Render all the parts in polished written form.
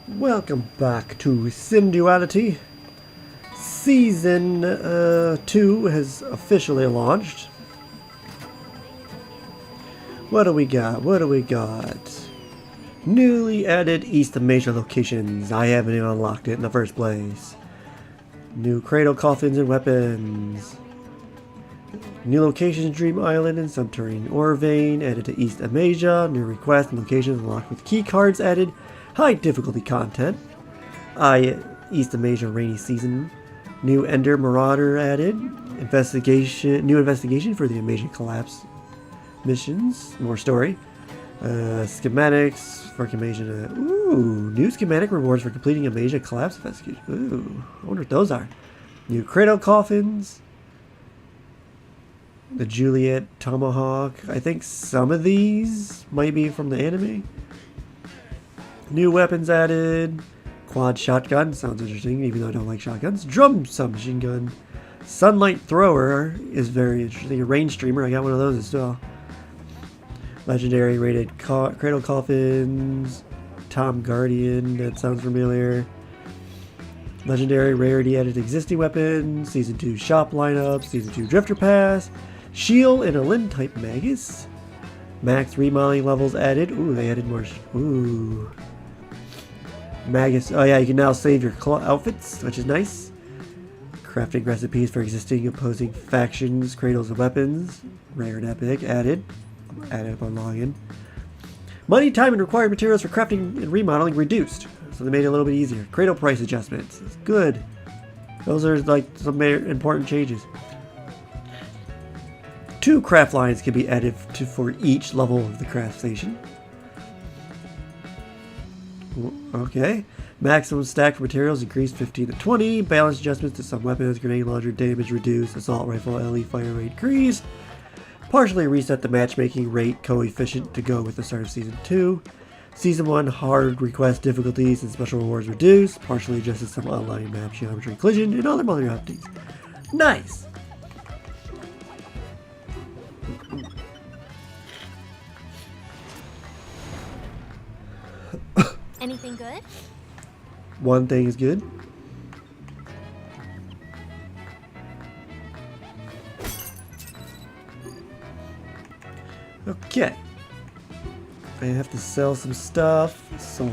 Welcome back to Synduality. Season 2 has officially launched. What do we got? Newly added East Amasia locations. I haven't even unlocked it in the first place. New cradle coffins and weapons. New locations, Dream Island and Subterranean Ore Vein added to East Amasia. New requests and locations unlocked with key cards added. High difficulty content. East Amasia rainy season. New Ender Marauder added. New investigation for the Amasia collapse missions. More story. Schematics for Amasia. Ooh, new schematic rewards for completing Amasia collapse investigation. Ooh, I wonder what those are. New cradle coffins. The Juliet Tomahawk. I think some of these might be from the anime. New weapons added. Quad shotgun. Sounds interesting, even though I don't like shotguns. Drum submachine gun. Sunlight thrower is very interesting. A range streamer. I got one of those as well. Legendary rated cradle coffins. Tom Guardian. That sounds familiar. Legendary rarity added existing weapons. Season 2 shop lineup. Season 2 drifter pass. Shield and a Lin type Magus. Max remodeling levels added. Ooh, they added more. Ooh. Magus. Oh yeah, you can now save your outfits, which is nice. Crafting recipes for existing opposing factions, cradles and weapons. Rare and epic added. Added upon login. Money, time, and required materials for crafting and remodeling reduced. So they made it a little bit easier. Cradle price adjustments. It's good. Those are like some important changes. 2 craft lines can be added for each level of the craft station. Okay. Maximum stack for materials increased 15 to 20. Balance adjustments to some weapons. Grenade launcher damage reduced. Assault rifle LE fire rate increased. Partially reset the matchmaking rate coefficient to go with the start of Season 2. Season 1 hard request difficulties and special rewards reduced. Partially adjusted some online map geometry collision and other minor updates. Nice! Anything good? One thing is good. Okay. I have to sell some stuff. So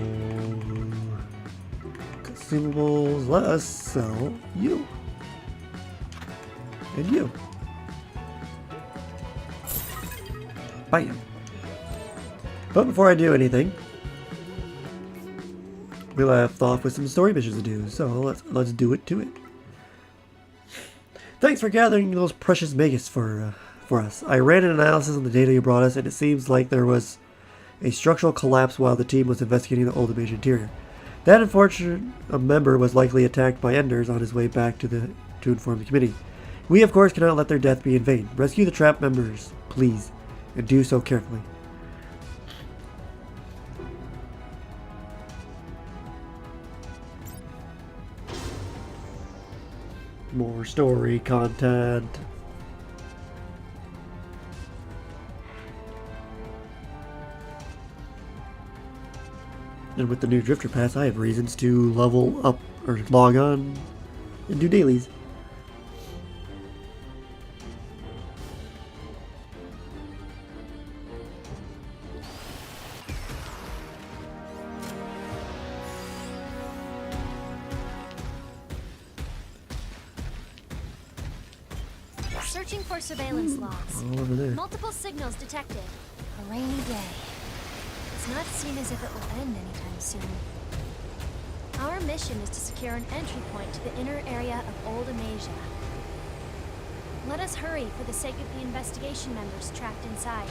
consumables. Let us sell you. And you. Bam. But before I do anything, we left off with some story missions to do, so let's do it to it. Thanks for gathering those precious Magus for us. I ran an analysis on the data you brought us, and it seems like there was a structural collapse while the team was investigating the old Amasia interior. That unfortunate member was likely attacked by Enders on his way back to inform the committee. We, of course, cannot let their death be in vain. Rescue the trapped members, please, and do so carefully. More story content. And with the new Drifter Pass, I have reasons to level up or log on and do dailies. Searching for surveillance logs. All over there. Multiple signals detected. A rainy day. It's not seen as if it will end anytime soon. Our mission is to secure an entry point to the inner area of Old Amasia. Let us hurry for the sake of the investigation members trapped inside.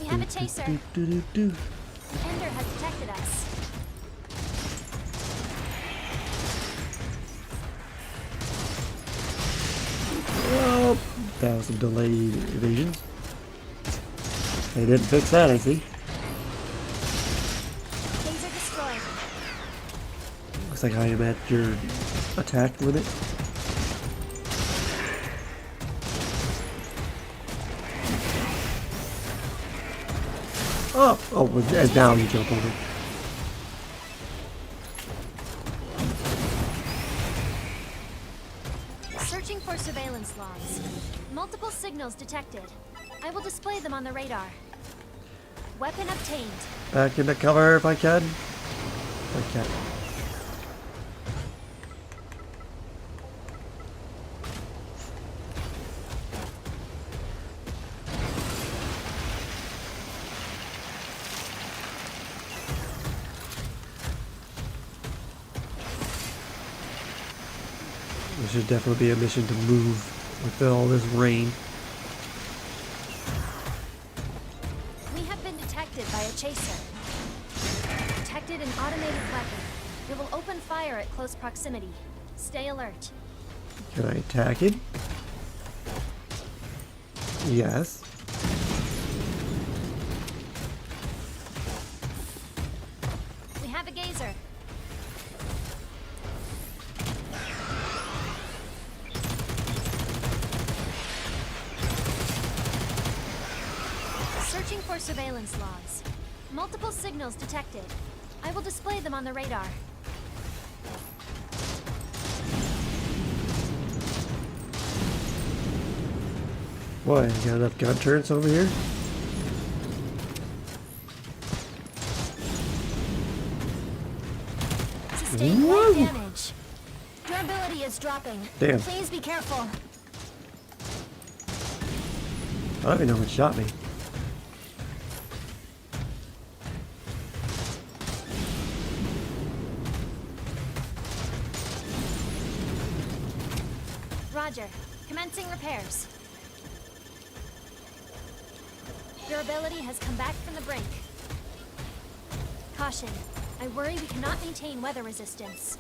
We have a chaser. Ender has detected us. Oh, that was some delayed evasions. They didn't fix that, I see. Taser destroyed. Looks like I am at your attack limit. Oh, and now you jump over. Searching for surveillance logs. Multiple signals detected. I will display them on the radar. Weapon obtained. Back into cover if I can. Okay. This should definitely be a mission to move with all this rain. We have been detected by a chaser. Detected an automated weapon. It will open fire at close proximity. Stay alert. Can I attack it? Yes. We have a gazer. Searching for surveillance logs. Multiple signals detected. I will display them on the radar. What, you got enough gun turrets over here? Sustained light damage. Durability is dropping. Damn. Please be careful. I don't even know what shot me. Roger. Commencing repairs. Durability has come back from the brink. Caution. I worry we cannot maintain weather resistance.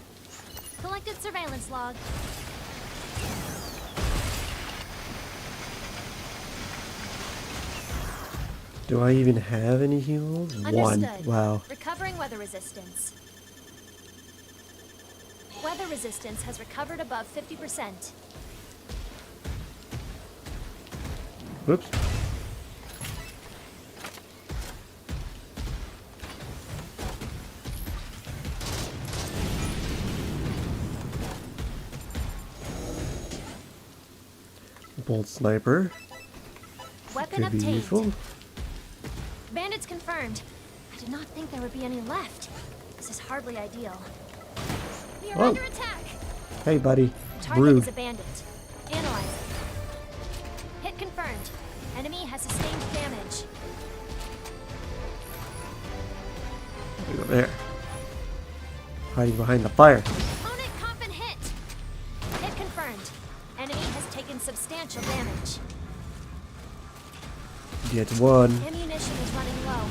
Collected surveillance log. Do I even have any heals? One. Understood. Wow. Recovering weather resistance. Weather resistance has recovered above 50%. Whoops. Bolt sniper. Weapon Could be obtained. useful. Bandits confirmed. I did not think there would be any left. This is hardly ideal. We are Oh. under attack. Hey, buddy. Target Rude. is a bandit. Analyzing. Hit confirmed. Enemy has sustained damage. Look over there. Hiding behind the fire. Opponent coffin hit. Hit confirmed. Enemy has taken substantial damage. Gets one. Ammunition is running low.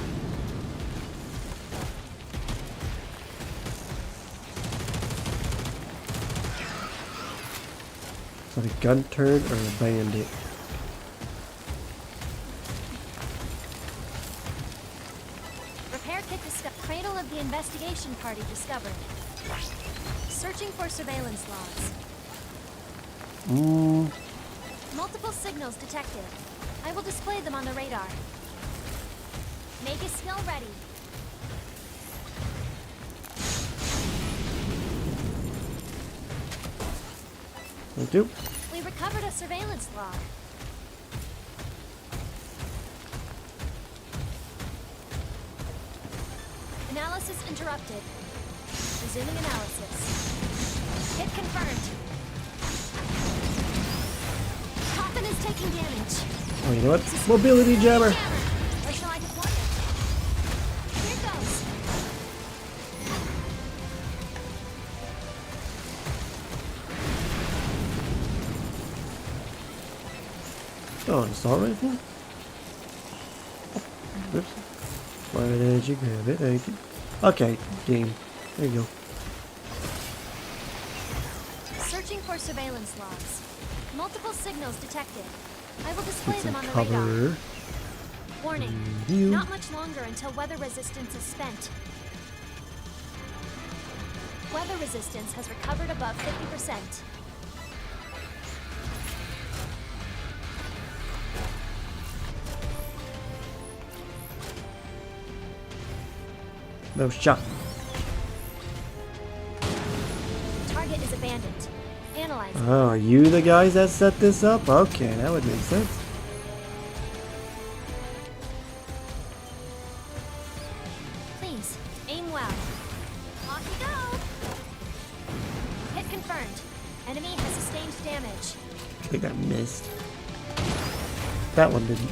Is that a gun turret or a bandit? Repair kit discovered. Cradle of the investigation party discovered. Searching for surveillance logs. Multiple signals detected. I will display them on the radar. Make a skill ready. Thank you. We recovered a surveillance log. Analysis interrupted. Resuming analysis. Hit confirmed. Coffin is taking damage. Oh, you know what? Mobility jammer. Where shall I deploy it? Here goes. Oh, an assault rifle? Oops. Why did you grab it? Thank you. Okay, game. There you go. Searching for surveillance logs. Multiple signals detected. I will display Get them some on the radar. cover. Warning. You. Not much longer until weather resistance is spent. Weather resistance has recovered above 50%. No shot. Target is abandoned. Analyze. Oh, are you the guys that set this up? Okay, that would make sense. Please, aim well. Off you go! Hit confirmed. Enemy has sustained damage. I think I missed. That one didn't.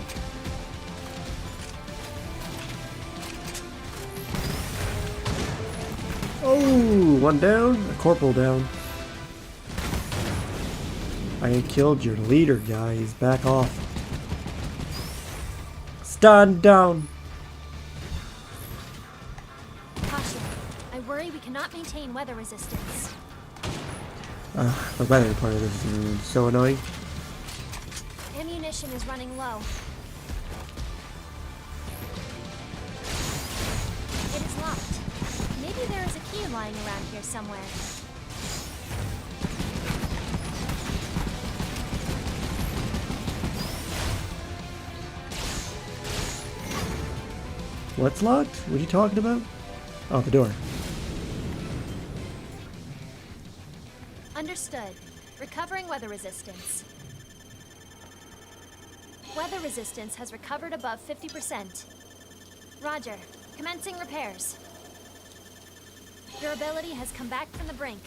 Oh, one down, a corporal down. I killed your leader, guys. Back off. Stand down. Caution. I worry we cannot maintain weather resistance. The weather part of this is so annoying. Ammunition is running low. It is locked. Maybe there is a key lying around here somewhere. What's locked? What are you talking about? Oh, the door. Understood. Recovering weather resistance. Weather resistance has recovered above 50%. Roger. Commencing repairs. Durability has come back from the brink.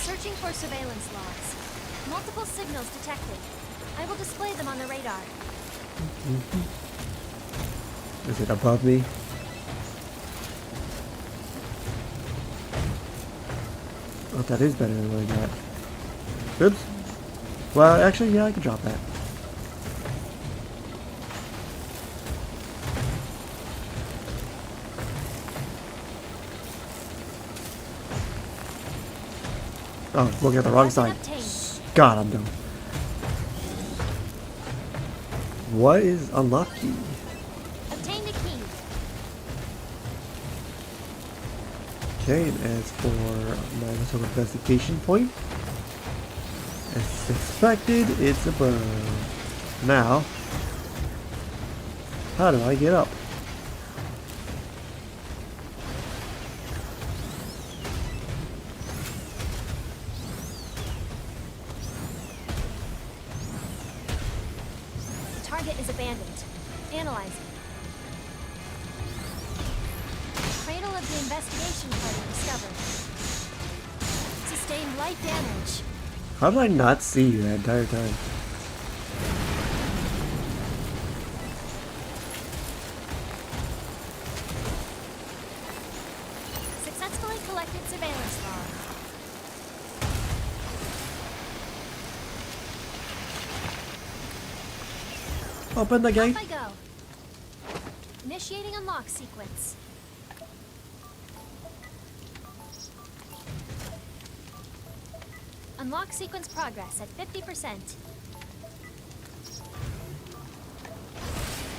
Searching for surveillance logs. Multiple signals detected. I will display them on the radar. Is it above me? Oh, that is better than what I got. Oops. Well, actually, yeah, I can drop that. Oh, looking at the wrong side. God, I'm dumb. What is unlock key? Obtained a key. Okay, and as for my little investigation point, as expected, it's above. Now, how do I get up? Target is abandoned. Analyzing. Cradle of the investigation party discovered. Sustained light damage. How did I not see you that entire time? Successfully collected surveillance log. Open the gate. Off I go. Initiating unlock sequence. Unlock sequence progress at 50%.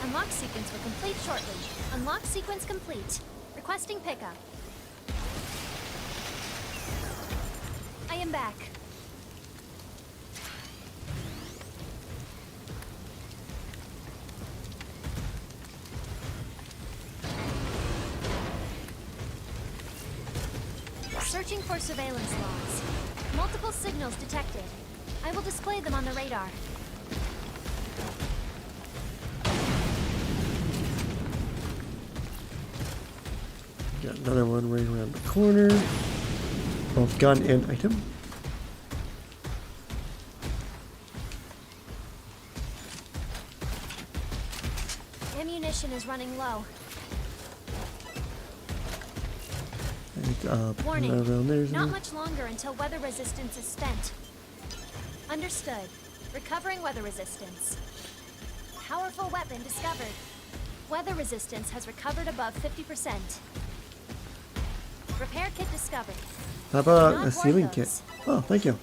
Unlock sequence will complete shortly. Unlock sequence complete. Requesting pickup. I am back. Searching for surveillance logs. Multiple signals detected. I will display them on the radar. Got another one right around the corner. Both gun and item. Ammunition is running low. Warning, not much longer until weather resistance is spent. Understood. Recovering weather resistance. Powerful weapon discovered. Weather resistance has recovered above 50%. Repair kit discovered. How about Not a sealing worth kit? those. Oh, thank you.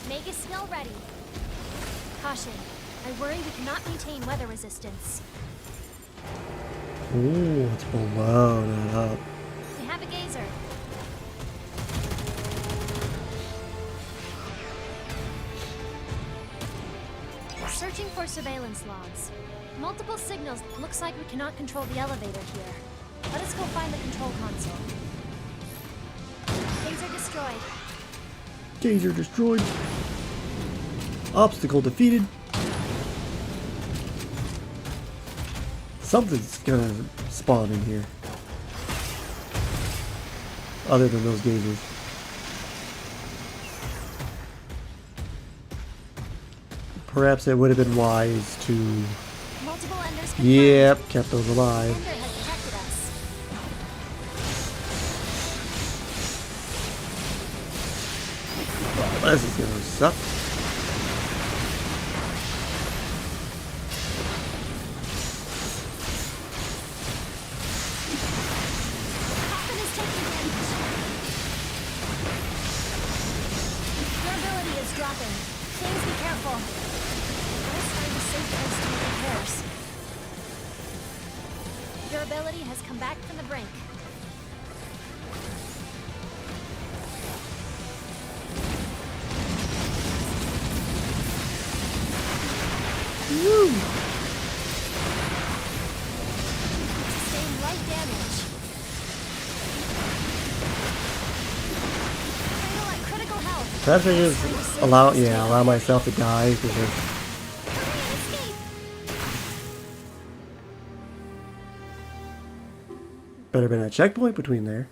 Mega skill ready. Caution. I worry we cannot maintain weather resistance. Ooh, it's below, not up. We have a gazer. Searching for surveillance logs. Multiple signals. Looks like we cannot control the elevator here. Let us go find the control console. Gazer destroyed. Gazer destroyed. Obstacle defeated. Something's gonna spawn in here. Other than those gazers. Perhaps it would have been wise to... Multiple enders confirmed. Yep, kept those alive. Ender has detected us. Well, this is gonna suck. Coffin is taking damage. Durability is dropping. Please be careful. Let us find a safe place to make repairs. Durability has come back from the brink. Woo! Sustained light damage. Cradle at critical health. Perhaps I just allow myself to die because Hurry and escape. better been a checkpoint between there.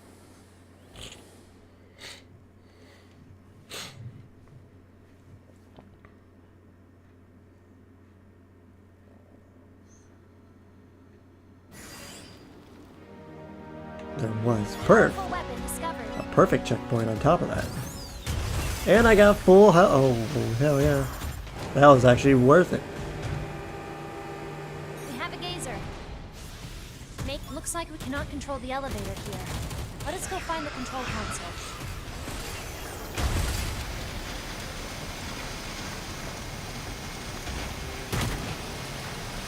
There was Powerful weapon discovered. a perfect checkpoint on top of that. And I got full health. Oh, hell yeah. That was actually worth it. We have a gazer. Looks like we cannot control the elevator here. Let us go find the control console.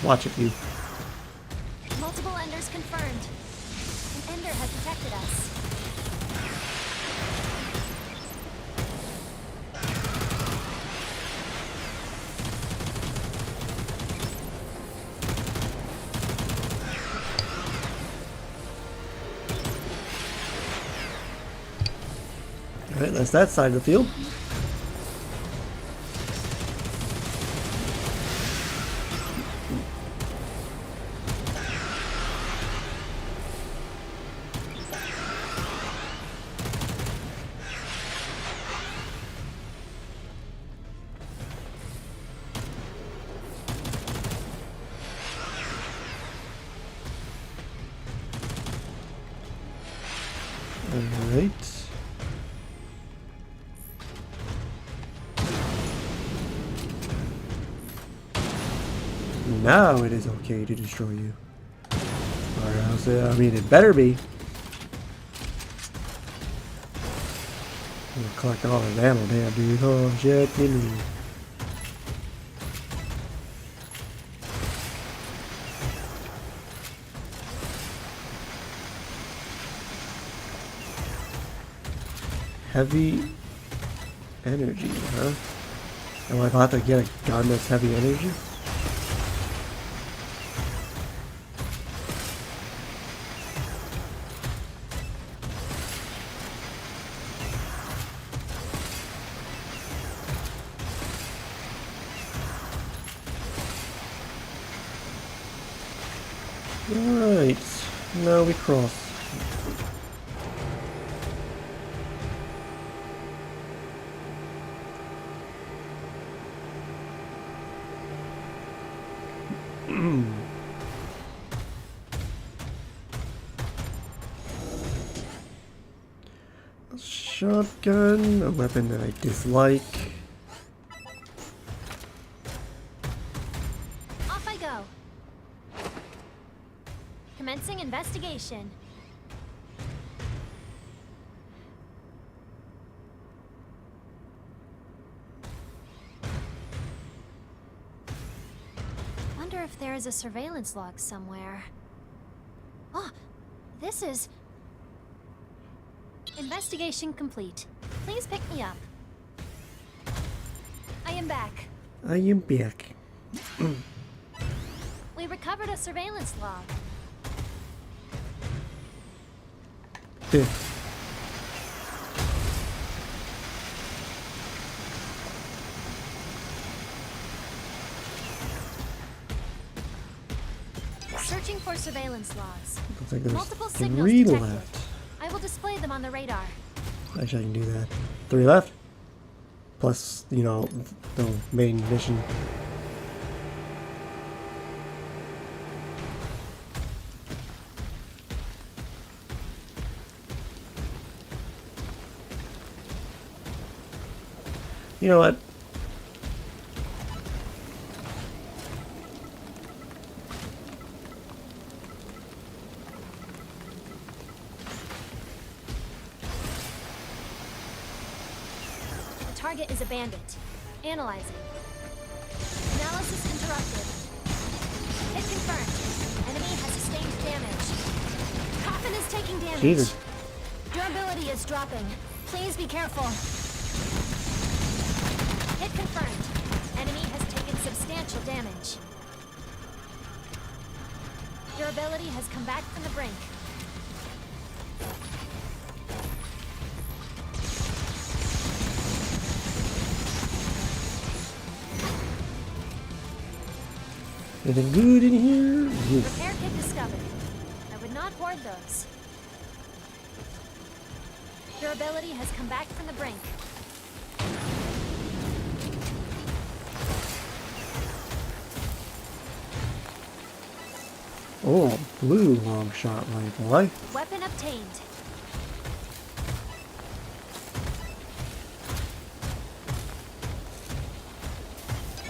Watch it, you. Multiple enders confirmed. An ender has detected us. Alright, that's that side of the field. Alright. Now it is okay to destroy you. Or else, I mean, it better be. I'm gonna collect all the ammo, damn dude. Oh shit, give me. Heavy energy, huh? Am I about to get a gun that's heavy energy? Right, now we cross. Shotgun, a weapon that I dislike. Off I go. Commencing investigation. Wonder if there is a surveillance log somewhere. Oh, this is... Investigation complete. Please pick me up. I am back. I am back. We recovered a surveillance log. Yeah. Searching for surveillance logs. Looks like there's Multiple signals 3 detected. left. I will display them on the radar. Actually, I can do that. 3 left. Plus, you know, the main mission. You know what? The target is a bandit. Analyzing. Analysis interrupted. Hit confirmed. Enemy has sustained damage. Coffin is taking damage. Jesus. Durability is dropping. Please be careful. Hit confirmed. Enemy has taken substantial damage. Durability has come back from the brink. Anything good in here? Yes. Repair kit discovered. I would not hoard those. Durability has come back from the brink. Oh, blue long shot rifle. Weapon obtained.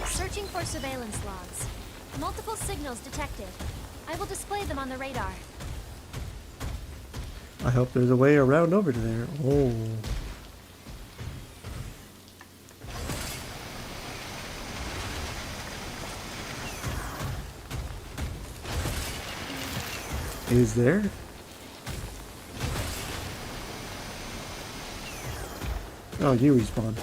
Searching for surveillance logs. Multiple signals detected. I will display them on the radar. I hope there's a way around over to there. Oh. Is there? Oh, you respawn.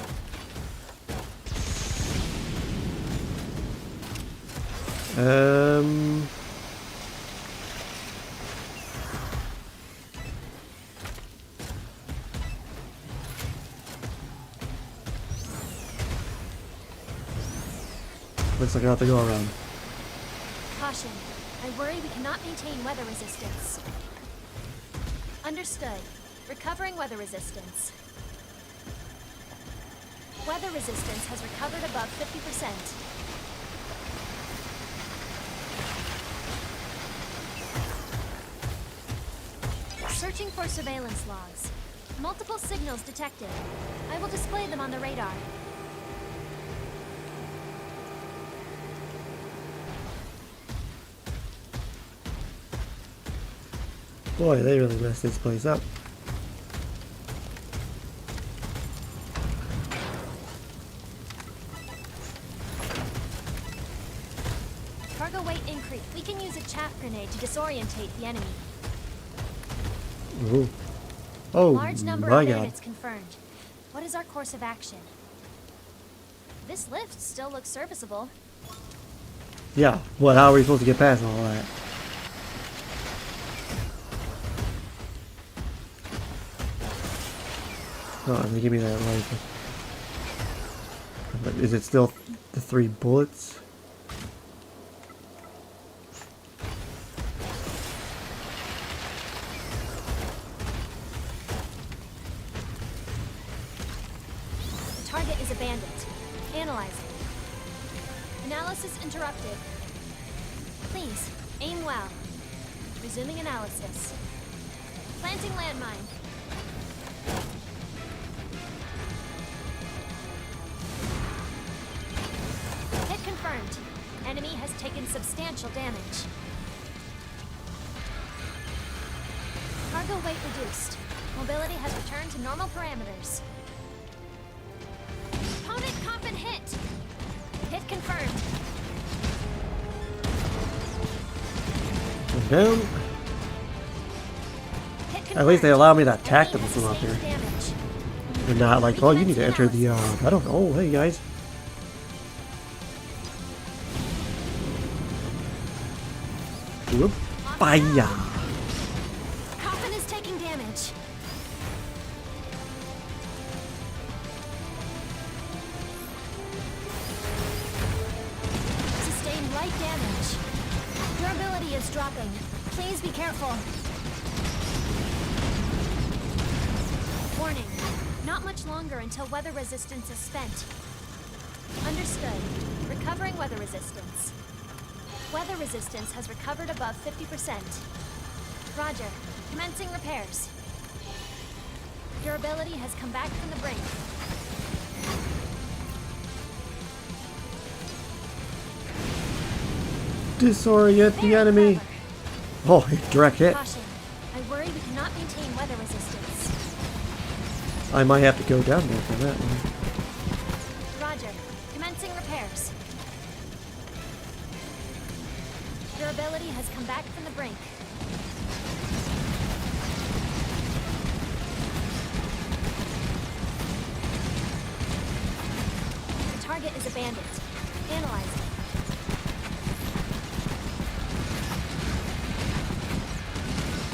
Looks like I have to go around. Caution. I worry we cannot maintain weather resistance. Understood. Recovering weather resistance. Weather resistance has recovered above 50%. Searching for surveillance logs. Multiple signals detected. I will display them on the radar. Boy, they really messed this place up. Cargo weight increase. We can use a chaff grenade to disorientate the enemy. Ooh. Oh, Large number my of God. bandits confirmed. What is our course of action? This lift still looks serviceable. Yeah, what? How are we supposed to get past all that? Oh, they give me that rifle. But is it still the 3 bullets? The target is a bandit. Analyzing. Analysis interrupted. Please, aim well. Resuming analysis. Planting landmine. Hit confirmed. Enemy has taken substantial damage. Cargo weight reduced. Mobility has returned to normal parameters. Opponent coffin hit. Hit confirmed. Down. Hit confirmed. At least they allow me to attack them Enemy from has up here. sustained damage. And not like, oh, you need to enter the, I don't know. Oh, hey, guys. Whoop. Fire. Coffin is taking damage. Sustained light damage. Durability is dropping. Please be careful. Warning. Not much longer until weather resistance is spent. Understood. Recovering weather resistance. Weather resistance has recovered above 50%. Roger. Commencing repairs. Durability has come back from the brink. Disorient the enemy. Oh, direct hit. Caution. I worry we cannot maintain weather resistance. I might have to go down there for that one. Roger. Commencing repairs. Durability has come back from the brink. The target is a bandit. Analyzing.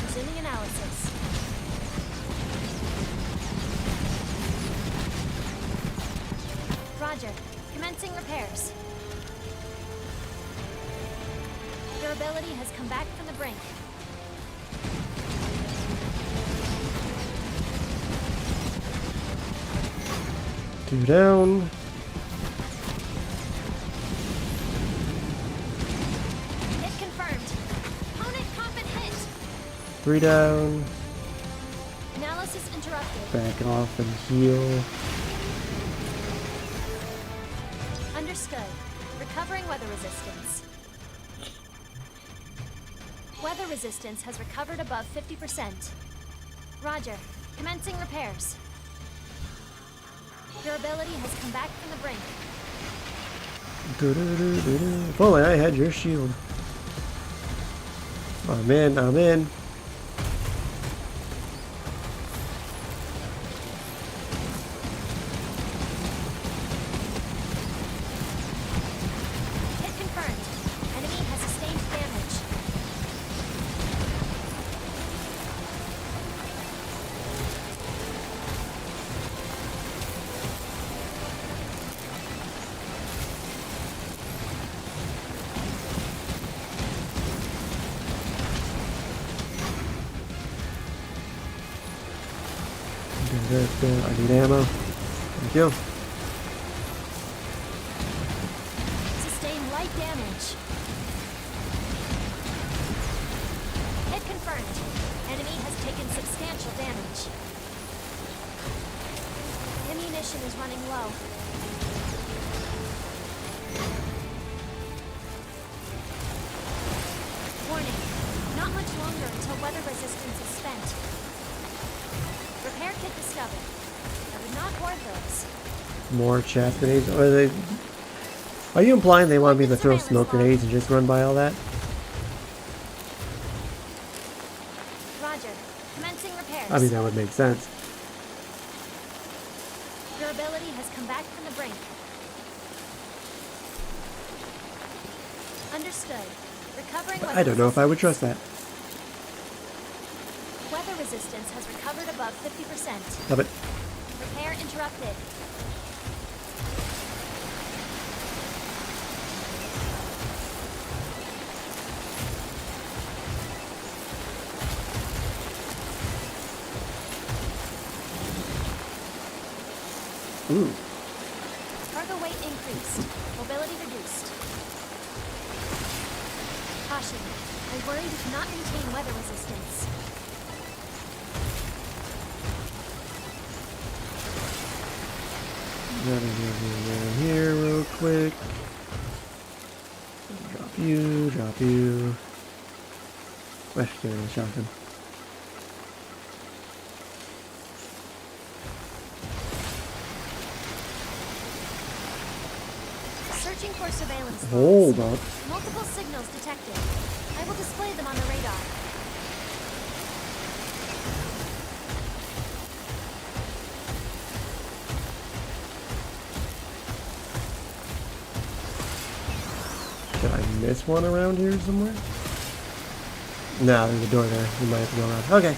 Resuming analysis. Roger. Commencing repairs. Durability has come back from the brink. Two down. Hit confirmed. Opponent coffin hit. Three down. Analysis interrupted. Back off and heal. Understood. Recovering weather resistance. Weather resistance has recovered above 50%. Roger. Commencing repairs. Durability has come back from the brink. If only I had your shield. I'm in, I'm in. Hit confirmed. Enemy has sustained damage. I need ammo. Thank you. Sustained light damage. Hit confirmed. Enemy has taken substantial damage. Ammunition is running low. Warning. Not much longer until weather resistance is spent. Repair kit discovered. I would not hoard those. More chaff grenades. Are you implying they want me to throw smoke grenades and just run by all that? Roger. Commencing repairs. I mean, that would make sense. Durability has come back from the brink. Understood. Recovering But weather I don't know if I would trust that. Weather resistance has recovered above 50%. Love it. Repair interrupted. Ooh. Cargo weight increased. Mobility reduced. Caution. I worry we cannot maintain weather resistance. Down here real quick. Drop you, drop you. Well, give it a shotgun. Searching for surveillance Hold phones. up. Multiple signals detected. I will display them on the radar. Did I miss one around here somewhere? No, there's a door there. We might have to go around. Okay.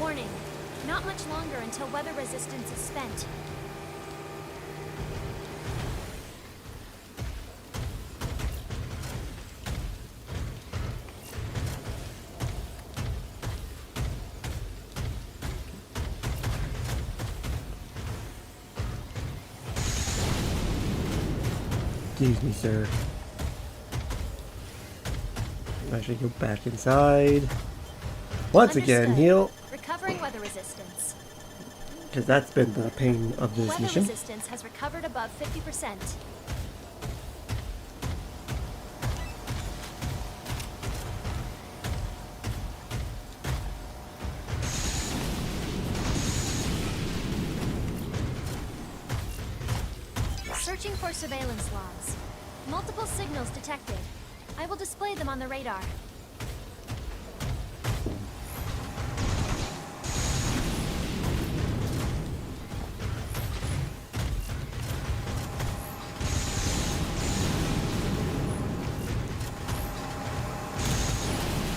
Warning. Not much longer until weather resistance is spent. Excuse me, sir. Actually, go back inside. Once again, Understood. heal. Recovering weather resistance. Because that's been the pain of this Weather mission. resistance has recovered above 50%. Searching for surveillance logs. Multiple signals detected. I will display them on the radar.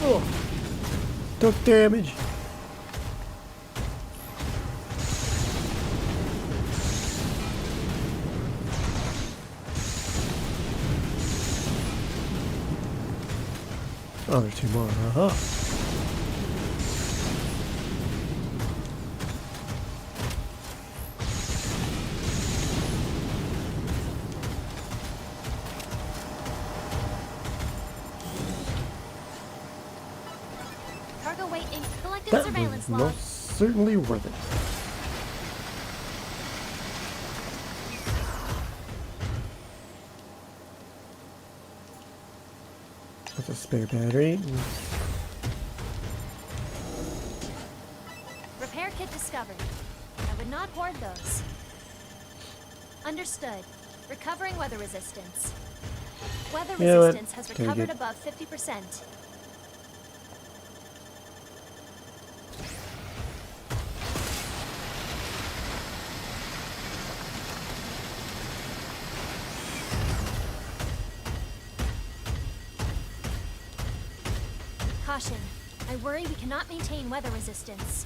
Oh, took damage. Oh, there's two more. Uh-huh. Cargo weight in collected That surveillance was log. most certainly worth it. That's a spare battery. Repair kit discovered. I would not hoard those. Understood. Recovering weather resistance. Weather You know what? resistance has Take recovered it. above 50%. Caution. I worry we cannot maintain weather resistance.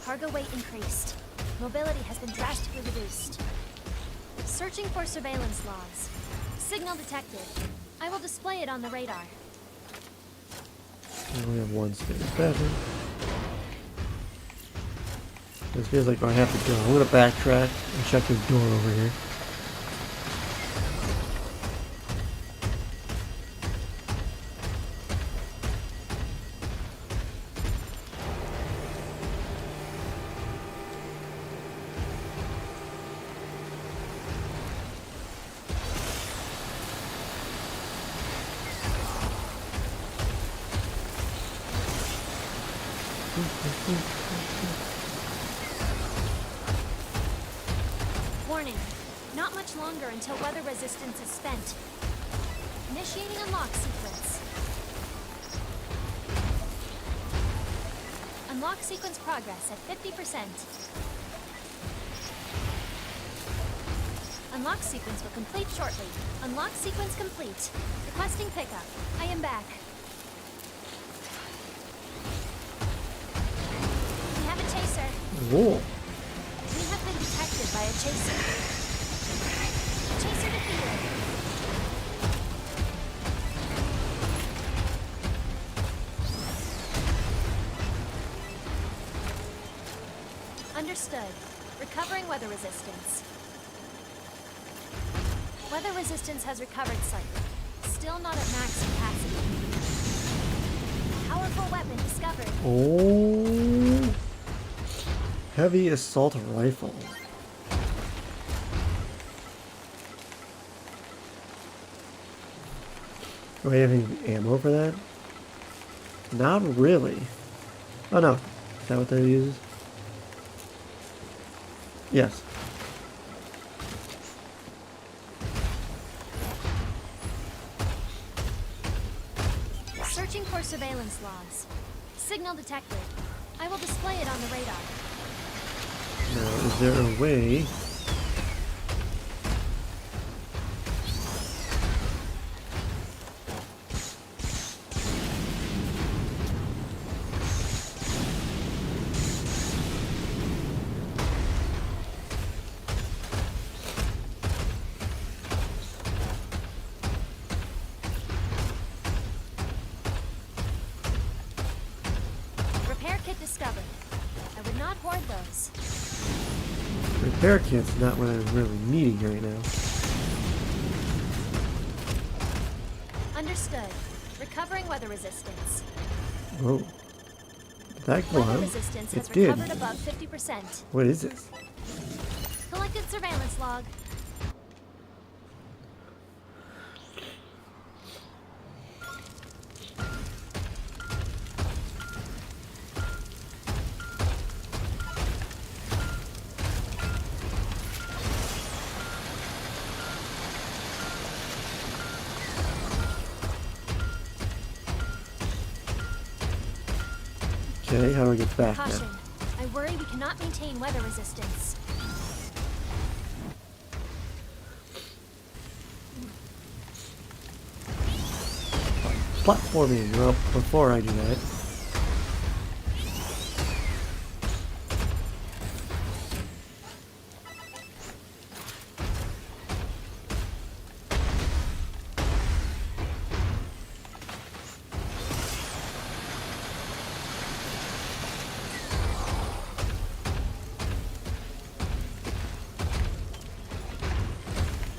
Cargo weight increased. Mobility has been drastically reduced. Searching for surveillance logs. Signal detected. I will display it on the radar. We only have one spare battery. This feels like I have to go. I'm gonna backtrack and check this door over here. Warning. Not much longer until weather resistance is spent. Initiating unlock sequence. Unlock sequence progress at 50%. Unlock sequence will complete shortly. Unlock sequence complete. Requesting pickup. I am back. We have a chaser. Whoa. We have been detected by a chaser. Chaser defeated. Understood. Recovering weather resistance. Weather resistance has recovered slightly. Still not at max capacity. Powerful weapon discovered. Oh. Heavy assault rifle. Do I have any ammo for that? Not really. Oh no. Is that what that uses? Yes. Tower surveillance logs. Signal detected. I will display it on the radar. Now, is there a way? Repair kit discovered. I would not hoard those. Repair kit's not what I'm really needing right now. Understood. Recovering weather resistance. Whoa. Did that go Weather out? resistance It has did. recovered above 50%. What is this? Collected surveillance log. Okay, how do I get back Caution. now? I worry we cannot maintain weather resistance. Platforming. Well, before I do that.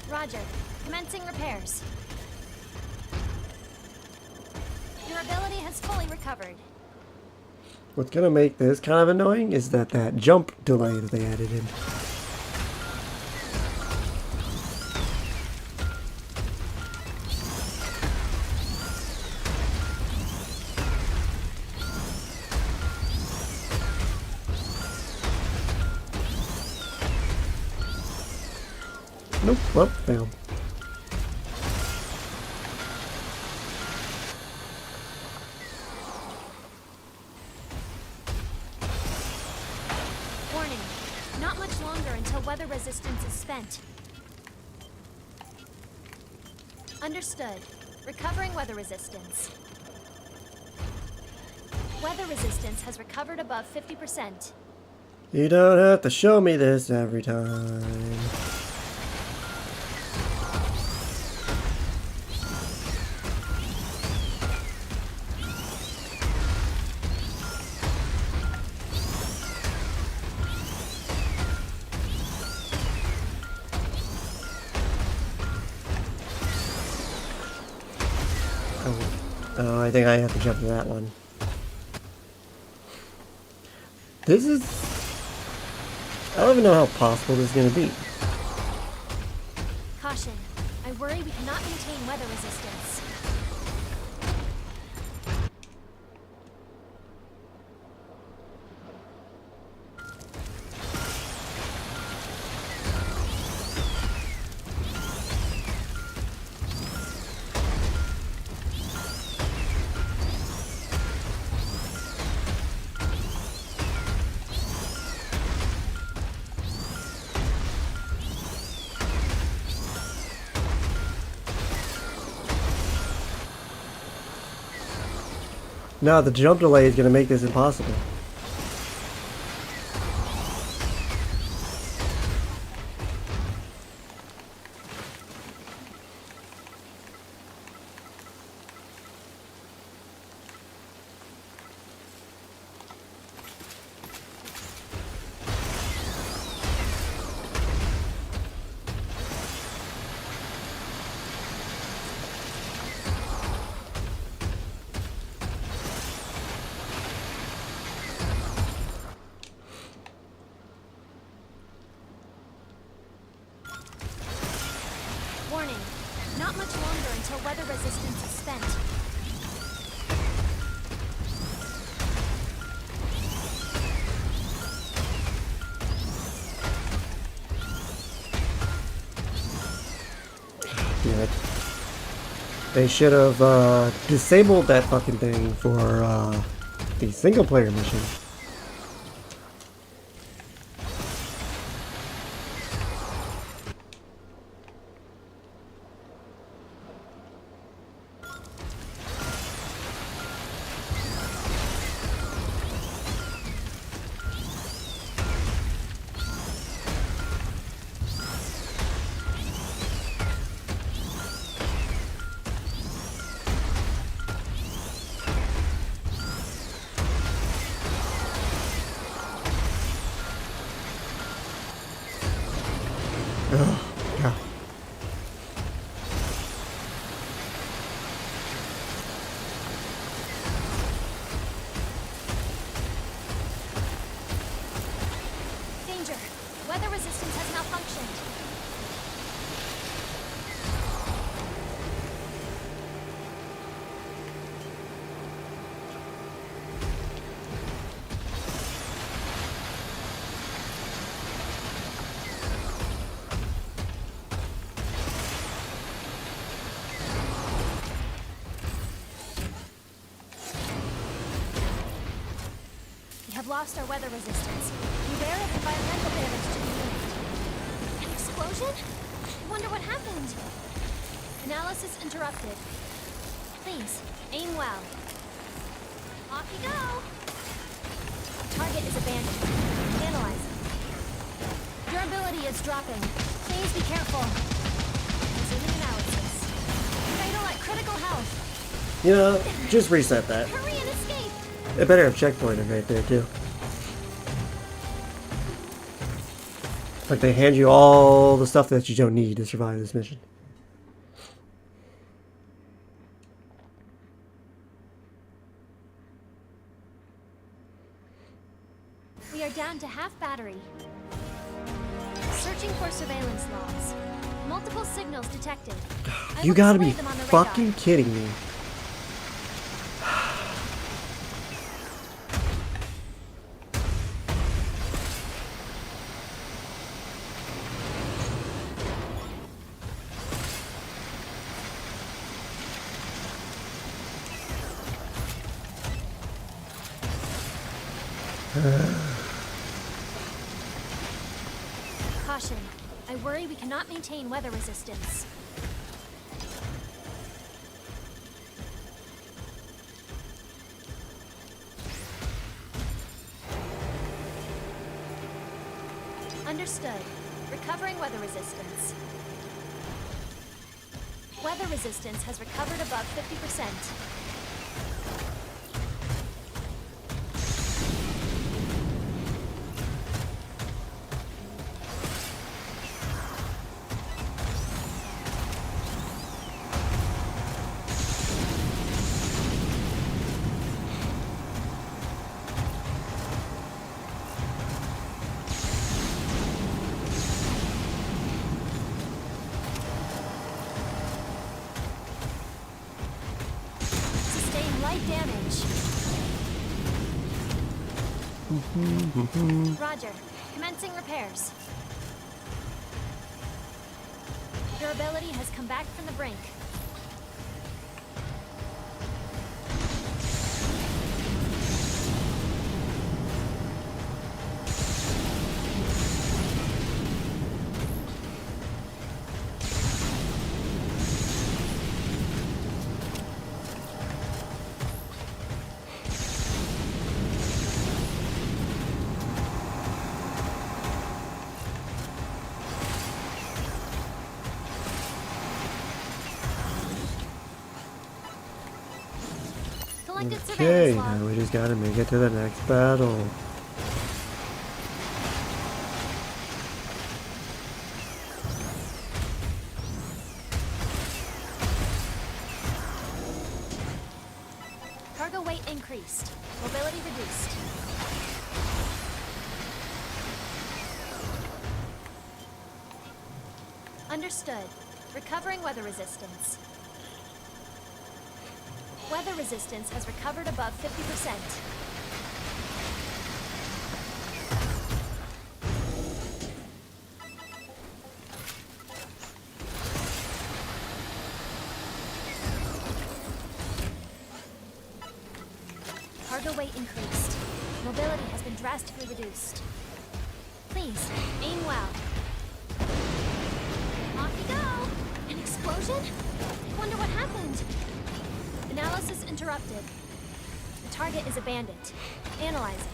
Roger. Commencing repairs. Durability has fully recovered. What's gonna make this kind of annoying is that jump delay that they added in. Nope, well, failed. Warning. Not much longer until weather resistance is spent. Understood. Recovering weather resistance. Weather resistance has recovered above 50%. You don't have to show me this every time. Oh, I think I have to jump to that one. This is... I don't even know how possible this is going to be. Caution. I worry we cannot maintain weather resistance. No, the jump delay is going to make this impossible. Warning. Not much longer until weather resistance is spent. Damn it. They should have disabled that fucking thing for the single player mission. Oh, God. Danger! Weather resistance has malfunctioned. We have lost our weather resistance. Beware of environmental damage to the unit. An explosion? I wonder what happened. Analysis interrupted. Please, aim well. Off you go! Target is abandoned. Analyzing. Durability is dropping. Please be careful. Resuming analysis. Fatal at critical health. You know, just reset that. Hurry and escape! It better have checkpointed right there, too. It's like they hand you all the stuff that you don't need to survive this mission. We are down to half battery. Searching for surveillance logs. Multiple signals detected. I You will gotta be display them on the radar. fucking kidding me. Caution. I worry we cannot maintain weather resistance. Understood. Recovering weather resistance. Weather resistance has recovered above 50%. Light damage. Roger. Commencing repairs. Durability has come back from the brink. Okay, now we just gotta make it to the next battle. Cargo weight increased. Mobility reduced. Understood. Recovering weather resistance. Weather resistance has recovered above 50%. weight increased. Mobility has been drastically reduced. Please, aim well. Off you go! An explosion? I wonder what happened. Analysis interrupted. The target is a bandit. Analyzing.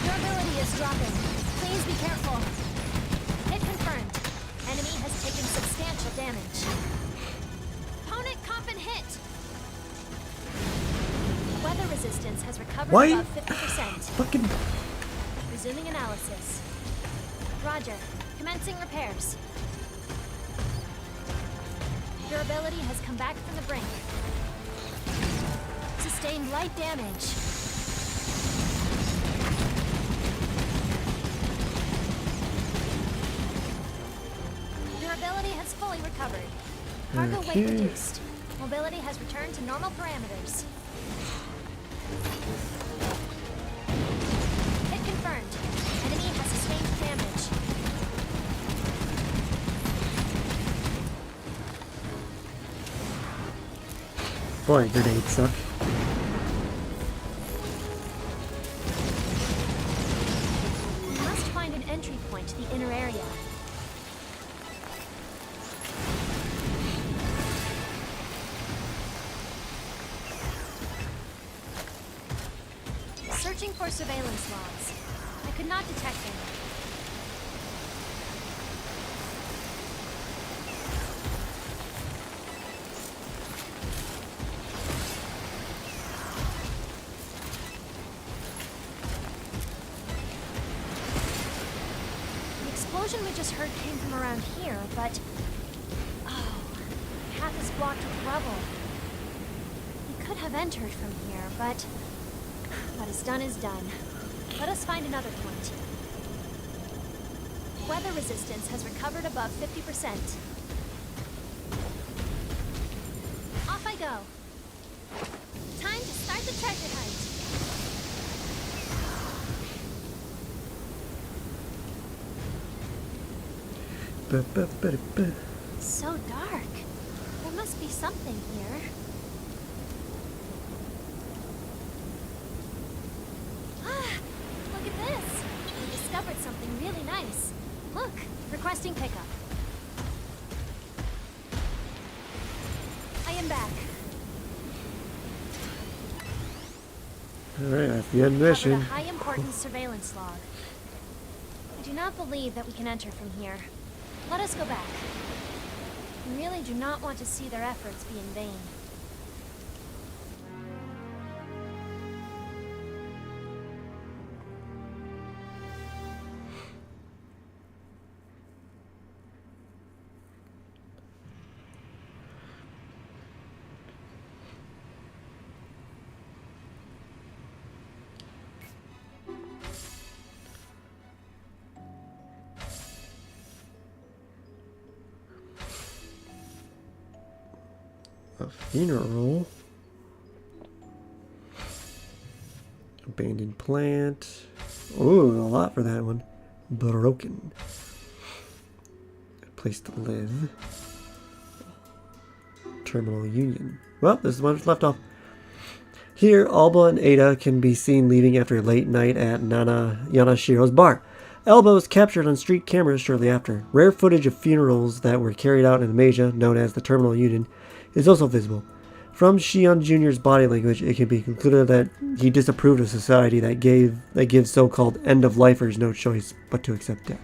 Durability is dropping. Please be careful. Hit confirmed. Enemy has taken substantial damage. Opponent coffin hit. Weather resistance has recovered Why? above 50%. Fucking. Resuming analysis. Roger. Commencing repairs. Durability has come back from the brink. Sustained light damage. Durability has fully recovered. Cargo weight Okay. reduced. Mobility has returned to normal parameters. Hit confirmed. Enemy has sustained damage. Boy, grenades suck. We must find an entry point to the inner area. Searching for surveillance logs. I could not detect any. The explosion we just heard came from around here, but... Oh, the path is blocked with rubble. We could have entered from here, but... What is done is done. Let us find another point. Weather resistance has recovered above 50%. Off I go. Time to start the treasure hunt. So dark. There must be something here. Look at this! We discovered something really nice. Look, requesting pickup. I am back. Alright, that's the end Covered a mission. high importance surveillance log. I do not believe that we can enter from here. Let us go back. We really do not want to see their efforts be in vain. A funeral. Abandoned plant. Ooh, a lot for that one. Broken. A place to live. Terminal Union. Well, this is what's left off. Here, Alba and Ada can be seen leaving after a late night at Yanashiro's bar. Alba was captured on street cameras shortly after. Rare footage of funerals that were carried out in Amasia, known as the Terminal Union, is also visible. From Shion Jr.'s body language, it can be concluded that he disapproved of society that gives so-called end-of-lifers no choice but to accept death.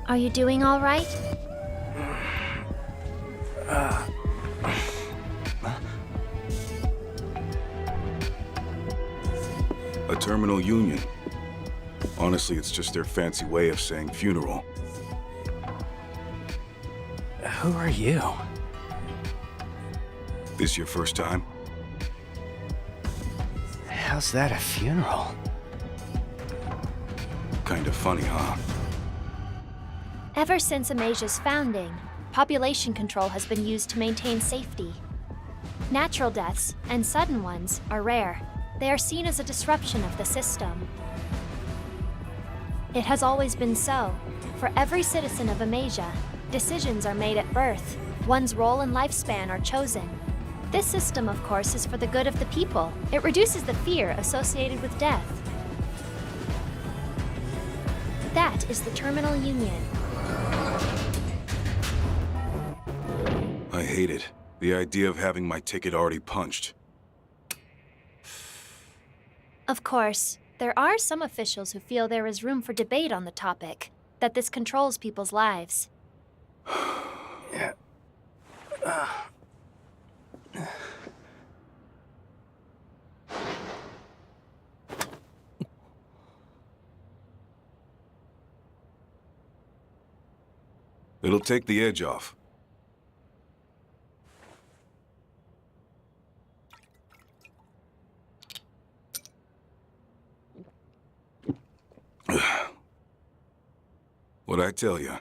Are you doing all right? A terminal union. Honestly, it's just their fancy way of saying funeral. Who are you? This your first time? How's that a funeral? Kinda funny, huh? Ever since Amasia's founding, population control has been used to maintain safety. Natural deaths, and sudden ones, are rare. They are seen as a disruption of the system. It has always been so. For every citizen of Amasia, decisions are made at birth. One's role and lifespan are chosen. This system, of course, is for the good of the people. It reduces the fear associated with death. That is the terminal union. I hate it. The idea of having my ticket already punched. Of course, there are some officials who feel there is room for debate on the topic, that this controls people's lives. Yeah. It'll take the edge off. What'd I tell you?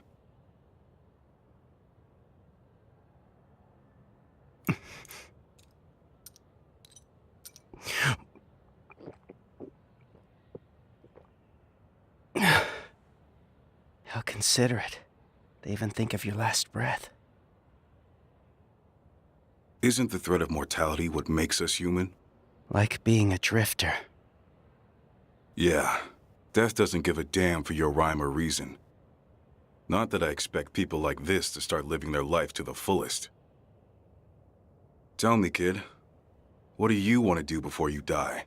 How considerate. They even think of your last breath. Isn't the threat of mortality what makes us human? Like being a drifter. Yeah. Death doesn't give a damn for your rhyme or reason. Not that I expect people like this to start living their life to the fullest. Tell me, kid. What do you want to do before you die?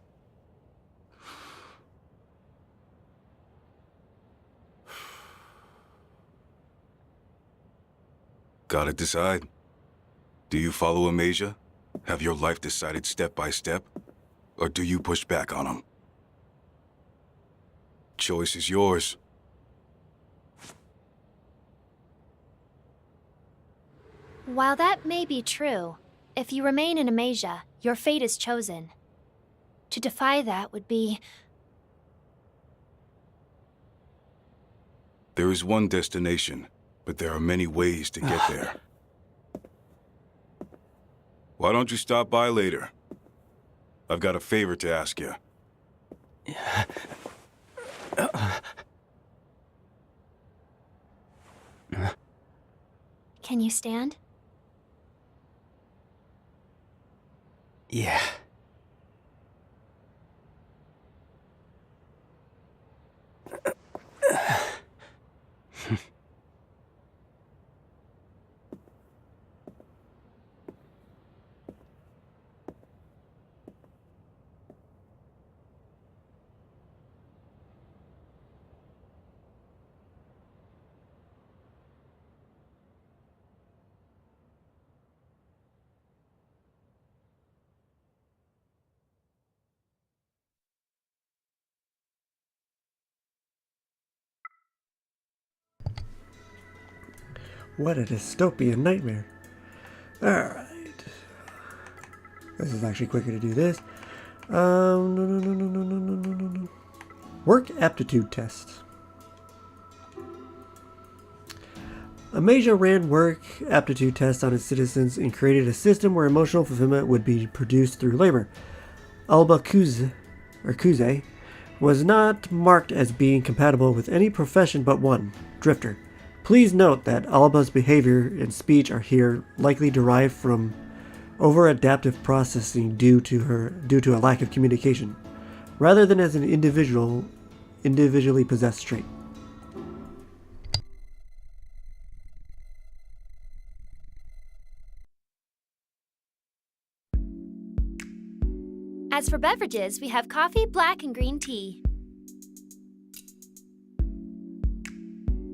Gotta decide. Do you follow Amasia? Have your life decided step by step? Or do you push back on them? Choice is yours. While that may be true, if you remain in Amasia, your fate is chosen. To defy that would be... There is one destination, but there are many ways to get there. Why don't you stop by later? I've got a favor to ask you. Can you stand? Yeah. What a dystopian nightmare. Alright. This is actually quicker to do this. No. Work aptitude test. Amasia ran work aptitude tests on its citizens and created a system where emotional fulfillment would be produced through labor. Alba Kuze was not marked as being compatible with any profession but one, drifter. Please note that Alba's behavior and speech are here likely derived from over-adaptive processing due to a lack of communication, rather than as an individually possessed trait. As for beverages, we have coffee, black, and green tea.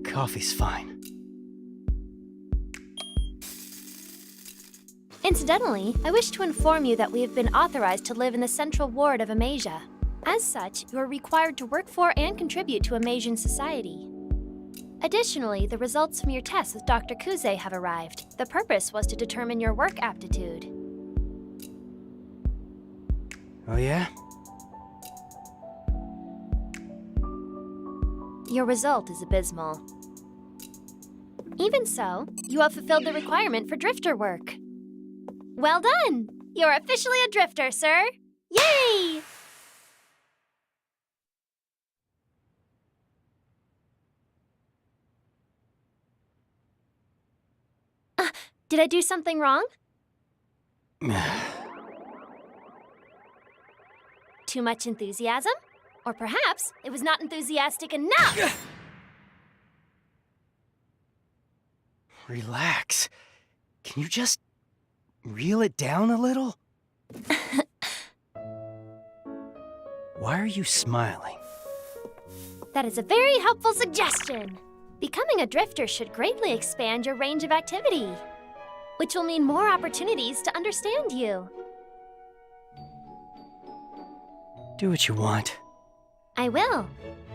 Coffee's fine. Incidentally, I wish to inform you that we have been authorized to live in the central ward of Amasia. As such, you are required to work for and contribute to Amasian society. Additionally, the results from your tests with Dr. Kuze have arrived. The purpose was to determine your work aptitude. Oh yeah? Your result is abysmal. Even so, you have fulfilled the requirement for drifter work. Well done! You're officially a drifter, sir! Yay! Did I do something wrong? Too much enthusiasm? Or perhaps it was not enthusiastic enough! Relax. Can you just reel it down a little? Why are you smiling? That is a very helpful suggestion. Becoming a drifter should greatly expand your range of activity, which will mean more opportunities to understand you. Do what you want. I will,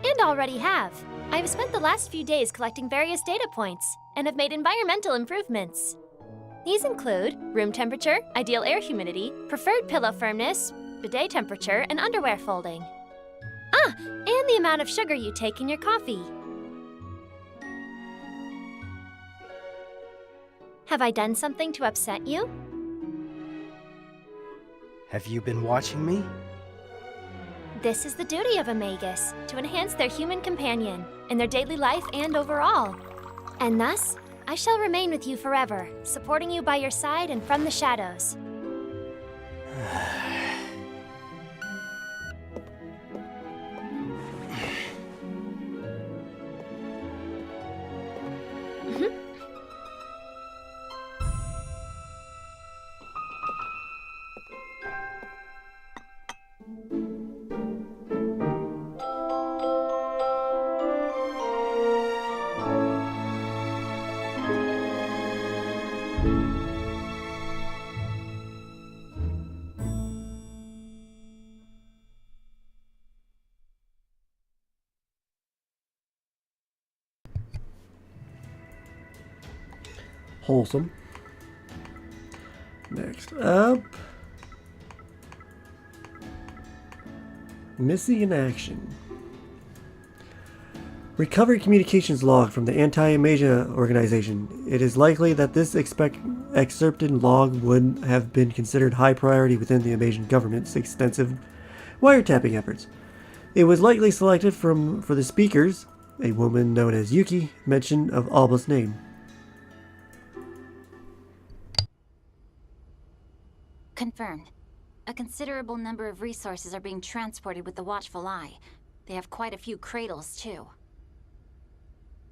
and already have. I have spent the last few days collecting various data points and have made environmental improvements. These include room temperature, ideal air humidity, preferred pillow firmness, bidet temperature, and underwear folding. And the amount of sugar you take in your coffee. Have I done something to upset you? Have you been watching me? This is the duty of a magus, to enhance their human companion, in their daily life and overall. And thus, I shall remain with you forever, supporting you by your side and from the shadows. Wholesome. Next up, missing in action. Recovered communications log from the Anti-Amasia organization. It is likely that this excerpted log would have been considered high priority within the Amasian government's extensive wiretapping efforts. It was likely selected for the speakers, a woman known as Yuki, mention of Alba's name. Confirmed. A considerable number of resources are being transported with the Watchful Eye. They have quite a few cradles, too.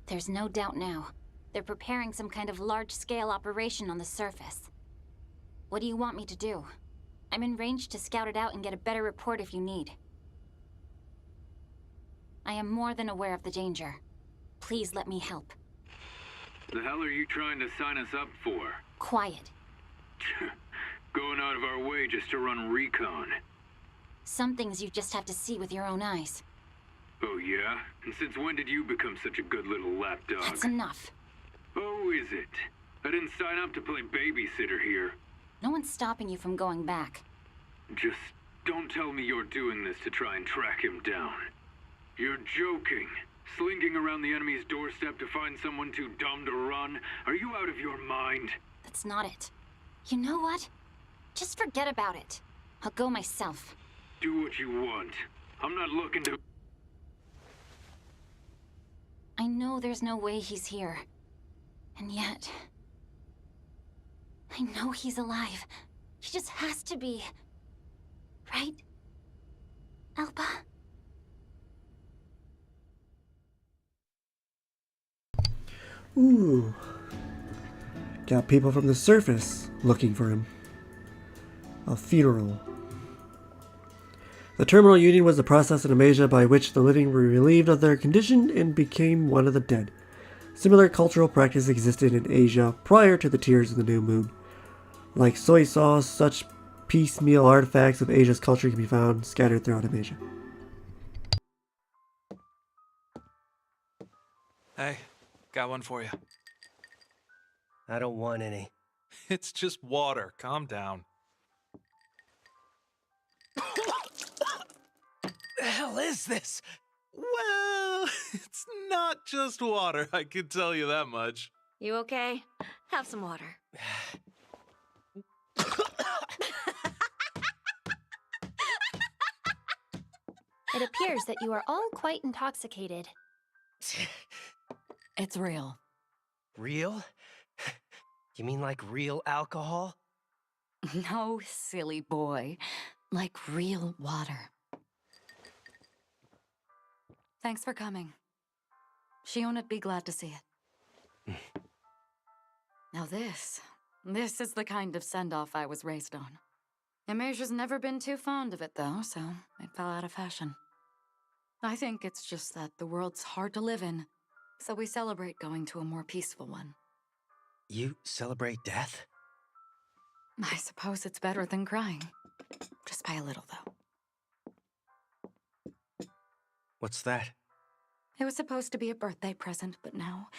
There's no doubt now. They're preparing some kind of large-scale operation on the surface. What do you want me to do? I'm in range to scout it out and get a better report if you need. I am more than aware of the danger. Please let me help. The hell are you trying to sign us up for? Quiet. Going out of our way just to run recon. Some things you just have to see with your own eyes. Oh yeah? And since when did you become such a good little lapdog? That's enough. Oh, is it? I didn't sign up to play babysitter here. No one's stopping you from going back. Just don't tell me you're doing this to try and track him down. You're joking. Slinking around the enemy's doorstep to find someone too dumb to run? Are you out of your mind? That's not it. You know what? Just forget about it. I'll go myself. Do what you want. I'm not looking to... I know there's no way he's here. And yet... I know he's alive. He just has to be. Right? Alba? Ooh. Got people from the surface looking for him. A funeral. The terminal union was the process in Amasia by which the living were relieved of their condition and became one of the dead. Similar cultural practice existed in Asia prior to the Tears of the New Moon. Like soy sauce, such piecemeal artifacts of Asia's culture can be found scattered throughout Amasia. Hey, got one for you. I don't want any. It's just water. Calm down. The hell is this? Well, it's not just water, I can tell you that much. You okay? Have some water. It appears that you are all quite intoxicated. It's real. Real? You mean like real alcohol? No, silly boy. Like real water. Thanks for coming. Shion'd be glad to see it. Now this is the kind of send-off I was raised on. Amasia's never been too fond of it, though, so it fell out of fashion. I think it's just that the world's hard to live in, so we celebrate going to a more peaceful one. You celebrate death? I suppose it's better than crying. Just by a little, though. What's that? It was supposed to be a birthday present, but now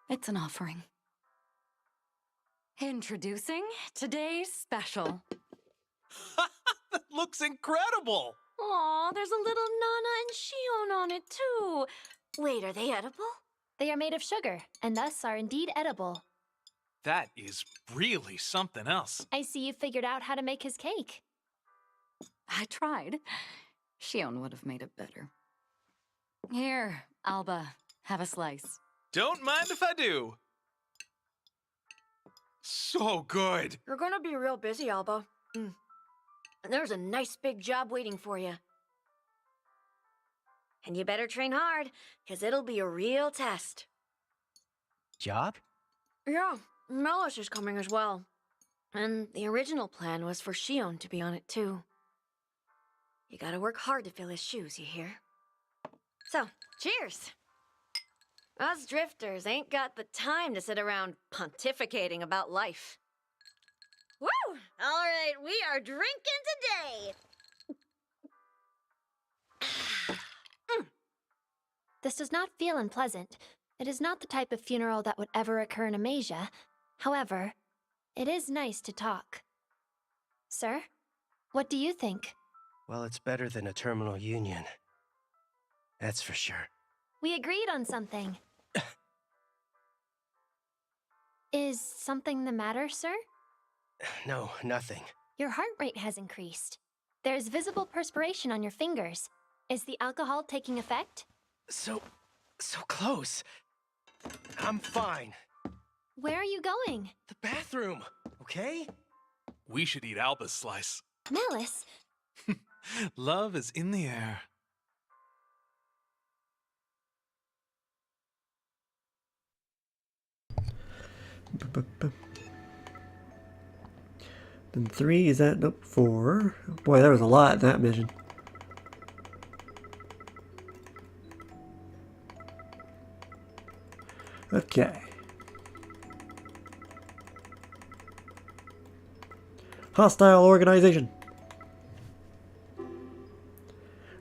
it's an offering. Introducing today's special. That looks incredible! Aw, there's a little Nana and Shion on it, too. Wait, are they edible? They are made of sugar, and thus are indeed edible. That is really something else. I see you figured out how to make his cake. I tried. Shion would have made it better. Here, Alba, have a slice. Don't mind if I do. So good. You're gonna be real busy, Alba. There's a nice big job waiting for you. And you better train hard, because it'll be a real test. Job? Yeah, Melis is coming as well. And the original plan was for Shion to be on it too. You gotta work hard to fill his shoes, you hear? So, cheers! Us drifters ain't got the time to sit around pontificating about life. Woo! All right, we are drinking today! This does not feel unpleasant. It is not the type of funeral that would ever occur in Amasia. However, it is nice to talk. Sir, what do you think? Well, it's better than a terminal union. That's for sure. We agreed on something. Is something the matter, sir? No, nothing. Your heart rate has increased. There's visible perspiration on your fingers. Is the alcohol taking effect? So close. I'm fine. Where are you going? The bathroom, okay? We should eat Alba's slice. Melis? Love is in the air. Then 3, is that? Nope, 4. Boy, there was a lot in that mission. Okay. Hostile organization.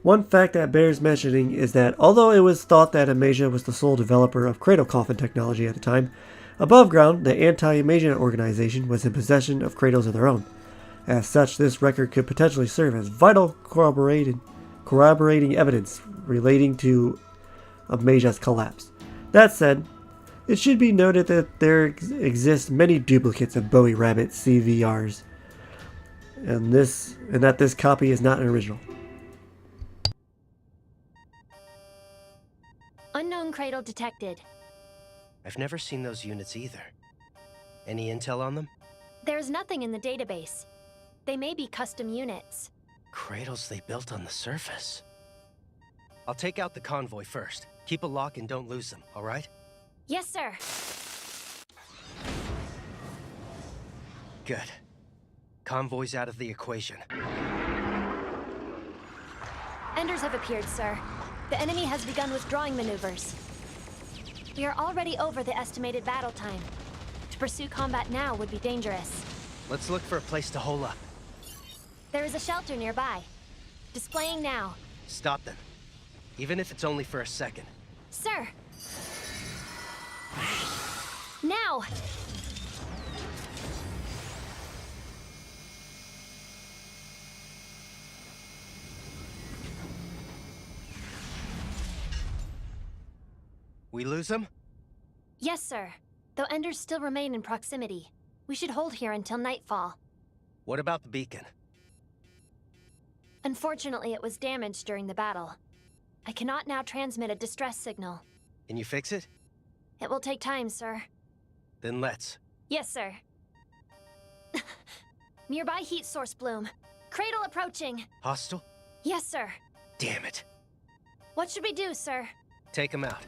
One fact that bears mentioning is that although it was thought that Amasia was the sole developer of cradle coffin technology at the time, above ground, the anti-Amasia organization was in possession of cradles of their own. As such, this record could potentially serve as vital corroborating evidence relating to Amasia's collapse. That said, it should be noted that there exist many duplicates of Bowie Rabbit CVRs, and that this copy is not an original. Unknown cradle detected. I've never seen those units either. Any intel on them? There's nothing in the database. They may be custom units. Cradles they built on the surface. I'll take out the convoy first. Keep a lock and don't lose them, all right? Yes, sir. Good. Convoy's out of the equation. Enders have appeared, sir. The enemy has begun withdrawing maneuvers. We are already over the estimated battle time. To pursue combat now would be dangerous. Let's look for a place to hole up. There is a shelter nearby. Displaying now. Stop them. Even if it's only for a second. Sir! Now! We lose him? Yes, sir. Though Enders still remain in proximity. We should hold here until nightfall. What about the beacon? Unfortunately, it was damaged during the battle. I cannot now transmit a distress signal. Can you fix it? It will take time, sir. Then let's. Yes, sir. Nearby heat source bloom. Cradle approaching. Hostile? Yes, sir. Damn it. What should we do, sir? Take him out.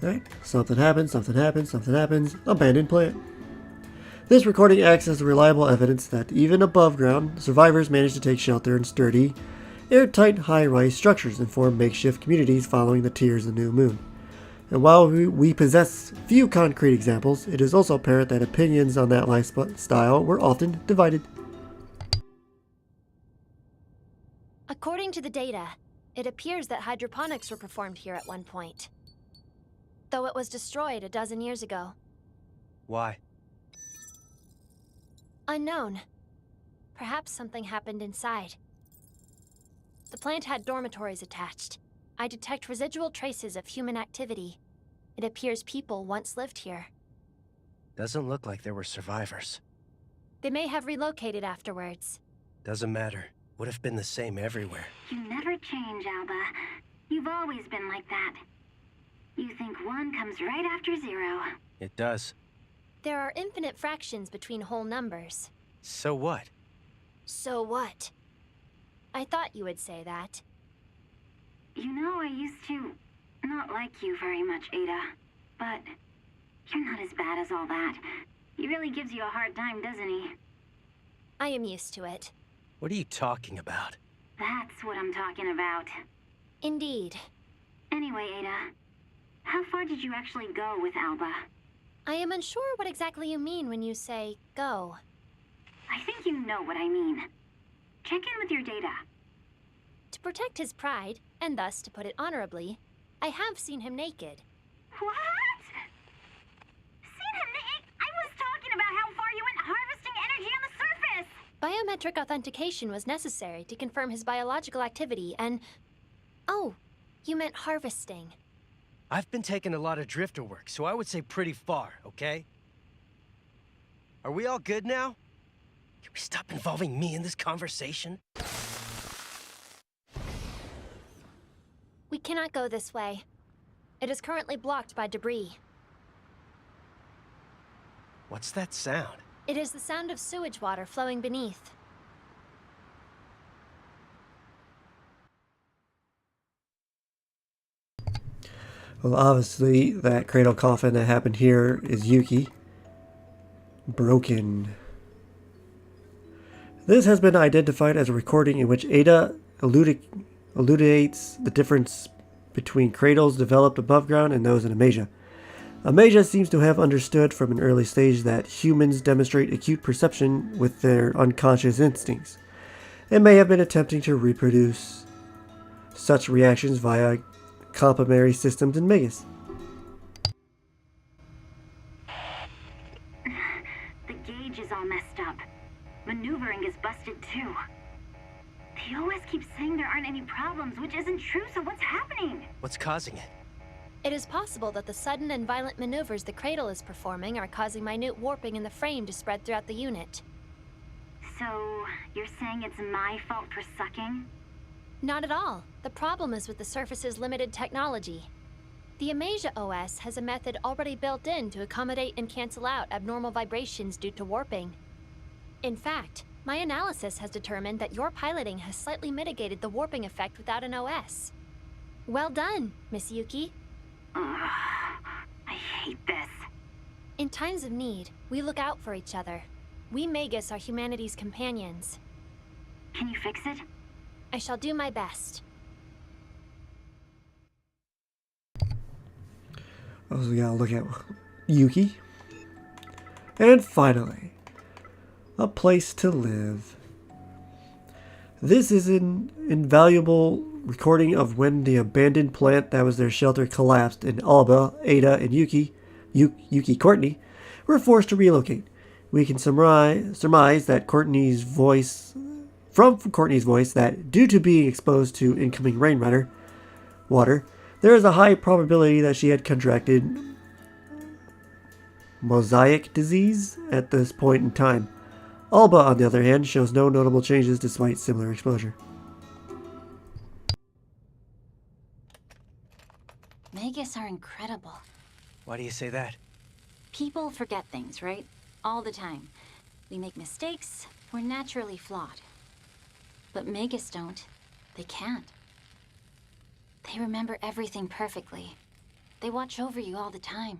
Alright, something happens, something happens, something happens. Abandoned plant. This recording acts as reliable evidence that even above ground, survivors managed to take shelter in sturdy, airtight high-rise structures and form makeshift communities following the tears of the new moon. And while we possess few concrete examples, it is also apparent that opinions on that lifestyle were often divided. According to the data, it appears that hydroponics were performed here at one point. Though it was destroyed a dozen years ago. Why? Unknown. Perhaps something happened inside. The plant had dormitories attached. I detect residual traces of human activity. It appears people once lived here. Doesn't look like there were survivors. They may have relocated afterwards. Doesn't matter. Would have been the same everywhere. You never change, Alba. You've always been like that. You think 1 comes right after 0. It does. There are infinite fractions between whole numbers. So what? So what? I thought you would say that. You know, I used to not like you very much, Ada. But you're not as bad as all that. He really gives you a hard time, doesn't he? I am used to it. What are you talking about? That's what I'm talking about. Indeed. Anyway, Ada, how far did you actually go with Alba? I am unsure what exactly you mean when you say, go. I think you know what I mean. Check in with your data. To protect his pride, and thus to put it honorably, I have seen him naked. What? Seen him naked? I was talking about how far you went harvesting energy on the surface! Biometric authentication was necessary to confirm his biological activity and... Oh, you meant harvesting. I've been taking a lot of drifter work, so I would say pretty far, okay? Are we all good now? Can we stop involving me in this conversation? We cannot go this way. It is currently blocked by debris. What's that sound? It is the sound of sewage water flowing beneath. Well, obviously, that cradle coffin that happened here is Yuki. Broken. This has been identified as a recording in which Ada elucidates the difference between cradles developed above ground and those in Amasia. Amasia seems to have understood from an early stage that humans demonstrate acute perception with their unconscious instincts, and may have been attempting to reproduce such reactions via complementary systems in Megas. The gauge is all messed up. Maneuvering is busted too. The OS keeps saying there aren't any problems, which isn't true, so what's happening? What's causing it? It is possible that the sudden and violent maneuvers the cradle is performing are causing minute warping in the frame to spread throughout the unit. So, you're saying it's my fault for sucking? Not at all. The problem is with the surface's limited technology. The Amasia OS has a method already built in to accommodate and cancel out abnormal vibrations due to warping. In fact, my analysis has determined that your piloting has slightly mitigated the warping effect without an OS. Well done, Miss Yuki. Ugh, I hate this. In times of need, we look out for each other. We Magus are humanity's companions. Can you fix it? I shall do my best. Also, we gotta look at Yuki. And finally, a place to live. This is an invaluable recording of when the abandoned plant that was their shelter collapsed, and Alba, Ada, and Yuki Courtney were forced to relocate. We can surmise that Courtney's voice, from Courtney's voice, that due to being exposed to incoming water, there is a high probability that she had contracted mosaic disease at this point in time. Alba, on the other hand, shows no notable changes despite similar exposure. Magus are incredible. Why do you say that? People forget things, right? All the time. We make mistakes. We're naturally flawed. But Magus don't. They can't. They remember everything perfectly. They watch over you all the time.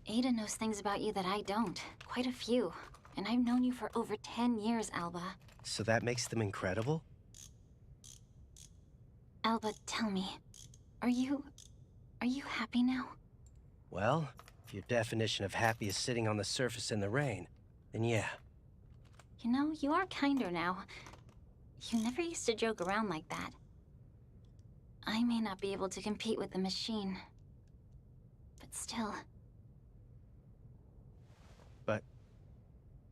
Ada knows things about you that I don't. Quite a few. And I've known you for over 10 years, Alba. So that makes them incredible? Alba, tell me, are you happy now? Well, if your definition of happy is sitting on the surface in the rain, then yeah. You know, you are kinder now. You never used to joke around like that. I may not be able to compete with the machine, but still. But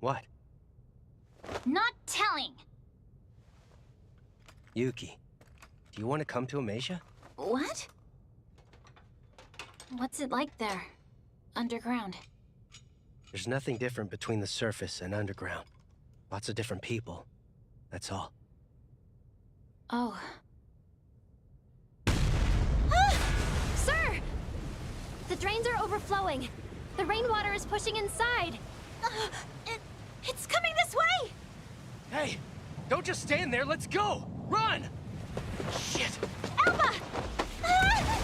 what? Not telling! Yuki, do you want to come to Amasia? What? What's it like there? Underground? There's nothing different between the surface and underground. Lots of different people. That's all. Oh. Ah! Sir! The drains are overflowing. The rainwater is pushing inside. It's coming this way! Hey! Don't just stand there, let's go! Run! Shit! Alba! Ah!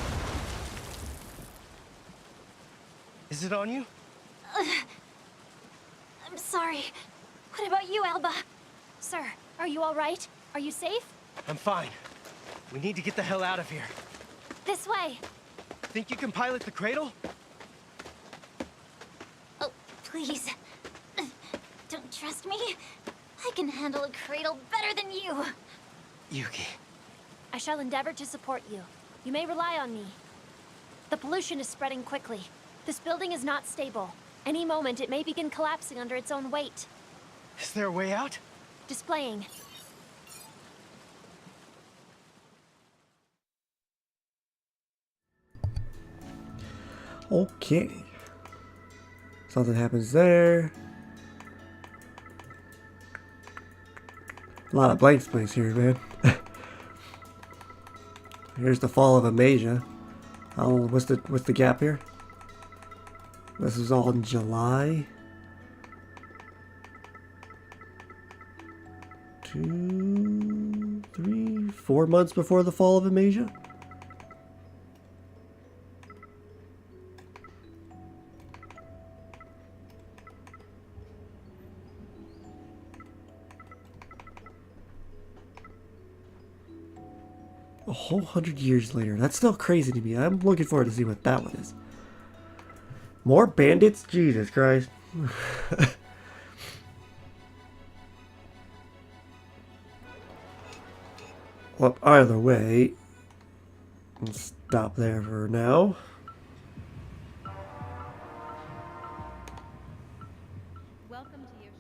Is it on you? I'm sorry. What about you, Alba? Sir, are you all right? Are you safe? I'm fine. We need to get the hell out of here. This way. Think you can pilot the cradle? Oh, please. Don't trust me? I can handle a cradle better than you. Yuki. I shall endeavor to support you. You may rely on me. The pollution is spreading quickly. This building is not stable. Any moment, it may begin collapsing under its own weight. Is there a way out? Displaying. Okay. Something happens there. A lot of blank space here, man. Here's the fall of Amasia. What's the gap here? This was all in July. 2, 3, 4 months before the fall of Amasia. A whole 100 years later. That's still crazy to me. I'm looking forward to see what that one is. More bandits? Jesus Christ. Well, either way, let's stop there for now. Welcome to your